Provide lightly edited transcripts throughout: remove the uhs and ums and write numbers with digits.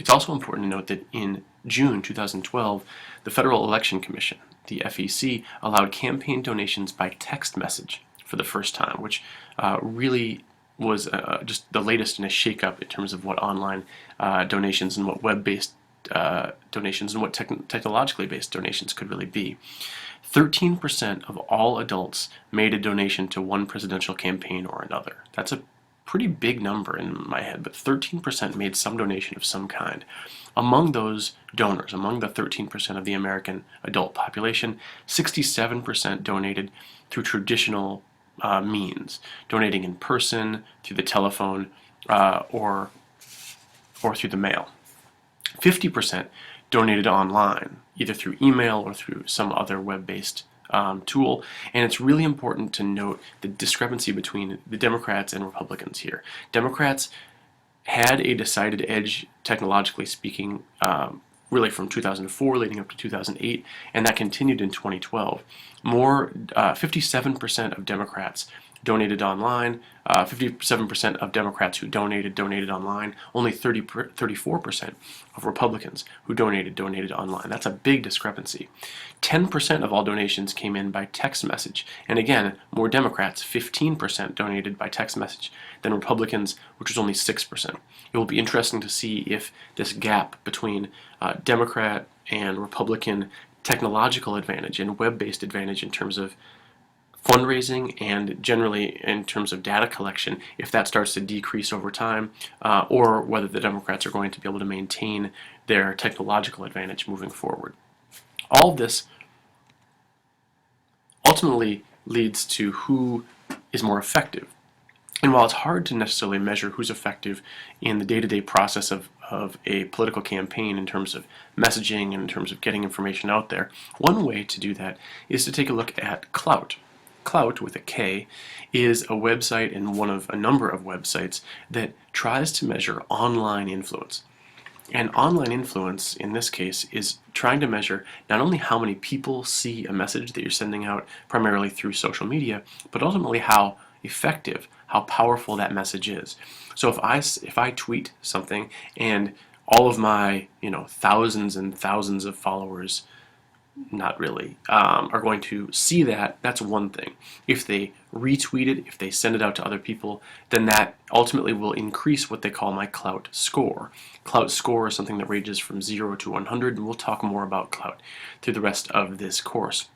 It's also important to note that in June 2012, the Federal Election Commission, the FEC, allowed campaign donations by text message for the first time, which really was just the latest in a shakeup in terms of what online donations and what web-based donations and what technologically based donations could really be. 13% of all adults made a donation to one presidential campaign or another. That's a pretty big number in my head, but 13% made some donation of some kind. Among those donors, among the 13% of the American adult population, 67% donated through traditional means, donating in person, through the telephone, or through the mail. 50% donated online, either through email or through some other web-based tool, and it's really important to note the discrepancy between the Democrats and Republicans here. Democrats had a decided edge, technologically speaking, really from 2004 leading up to 2008, and that continued in 2012. 57% of Democrats donated online, 57% of Democrats who donated online, only 34% of Republicans who donated online. That's a big discrepancy. 10% of all donations came in by text message, and again, more Democrats, 15% donated by text message than Republicans, which was only 6%. It will be interesting to see if this gap between Democrat and Republican technological advantage and web-based advantage in terms of fundraising and generally in terms of data collection, if that starts to decrease over time, or whether the Democrats are going to be able to maintain their technological advantage moving forward. All of this ultimately leads to who is more effective. And while it's hard to necessarily measure who's effective in the day-to-day process of a political campaign in terms of messaging and in terms of getting information out there, one way to do that is to take a look at Klout. Klout, with a K, is a website and one of a number of websites that tries to measure online influence. And online influence, in this case, is trying to measure not only how many people see a message that you're sending out primarily through social media, but ultimately how effective, how powerful that message is. So if I tweet something and all of my thousands and thousands of followers, not really, are going to see that, that's one thing. If they retweet it, if they send it out to other people, then that ultimately will increase what they call my Klout score. Klout score is something that ranges from 0 to 100, and we'll talk more about Klout through the rest of this course.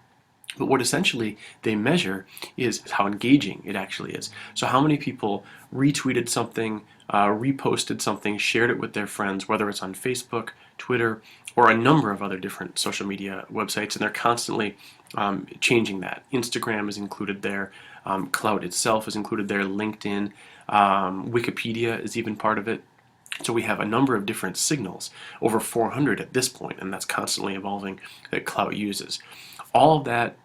But what essentially they measure is how engaging it actually is. So how many people retweeted something, reposted something, shared it with their friends, whether it's on Facebook, Twitter, or a number of other different social media websites, and they're constantly changing that. Instagram is included there, Klout itself is included there, LinkedIn, Wikipedia is even part of it. So we have a number of different signals, over 400 at this point, and that's constantly evolving, that Klout uses. All of that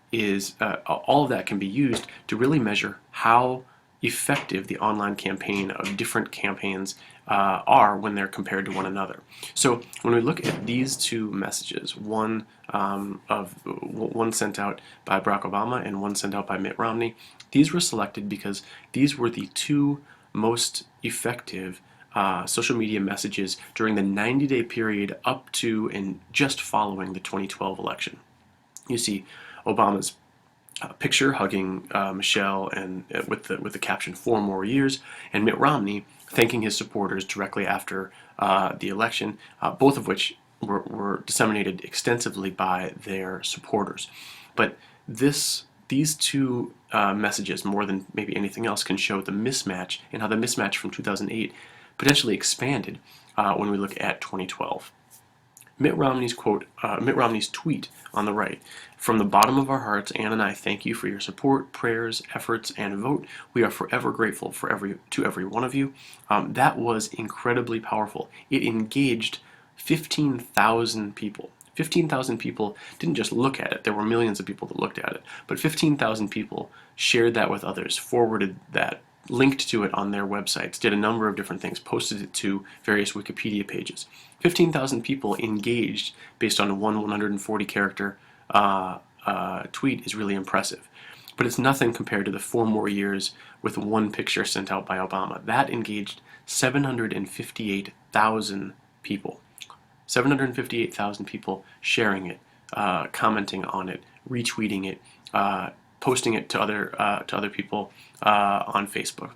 can be used to really measure how effective the online campaign of different campaigns are when they're compared to one another. So when we look at these two messages, one sent out by Barack Obama and one sent out by Mitt Romney, these were selected because these were the two most effective social media messages during the 90-day period up to and just following the 2012 election. You see Obama's picture hugging Michelle and with the caption 4 more years, and Mitt Romney thanking his supporters directly after the election, both of which were disseminated extensively by their supporters. But these two messages, more than maybe anything else, can show the mismatch and how the mismatch from 2008 potentially expanded when we look at 2012. Mitt Romney's tweet on the right: "From the bottom of our hearts, Ann and I thank you for your support, prayers, efforts, and vote. We are forever grateful to every one of you." That was incredibly powerful. It engaged 15,000 people. 15,000 people didn't just look at it. There were millions of people that looked at it. But 15,000 people shared that with others, forwarded that, linked to it on their websites, did a number of different things, posted it to various Wikipedia pages. 15,000 people engaged based on a 140 character tweet is really impressive. But it's nothing compared to the 4 more years with one picture sent out by Obama. That engaged 758,000 people. 758,000 people sharing it, commenting on it, retweeting it, posting it to other people on Facebook.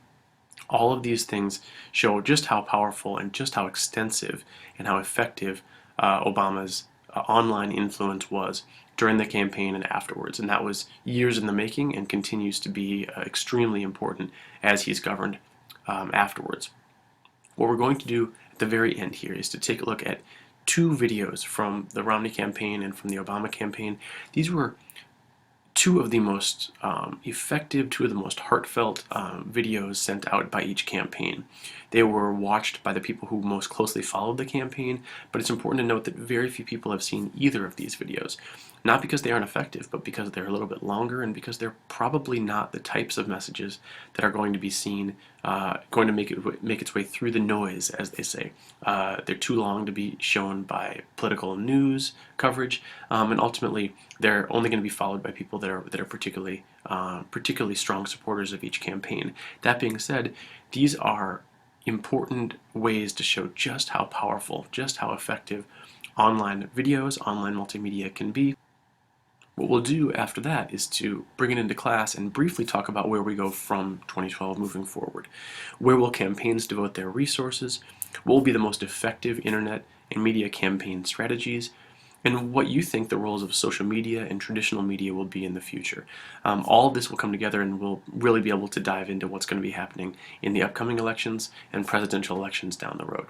All of these things show just how powerful and just how extensive and how effective Obama's online influence was during the campaign and afterwards. And that was years in the making and continues to be extremely important as he's governed afterwards. What we're going to do at the very end here is to take a look at two videos from the Romney campaign and from the Obama campaign. These were two of the most effective, two of the most heartfelt videos sent out by each campaign. They were watched by the people who most closely followed the campaign, but it's important to note that very few people have seen either of these videos. Not because they aren't effective, but because they're a little bit longer and because they're probably not the types of messages that are going to be seen, going to make its way through the noise, as they say. They're too long to be shown by political news coverage, and ultimately they're only going to be followed by people that are particularly strong supporters of each campaign. That being said, these are important ways to show just how powerful, just how effective online videos, online multimedia can be. What we'll do after that is to bring it into class and briefly talk about where we go from 2012 moving forward. Where will campaigns devote their resources? What will be the most effective internet and media campaign strategies? And what you think the roles of social media and traditional media will be in the future. All of this will come together and we'll really be able to dive into what's going to be happening in the upcoming elections and presidential elections down the road.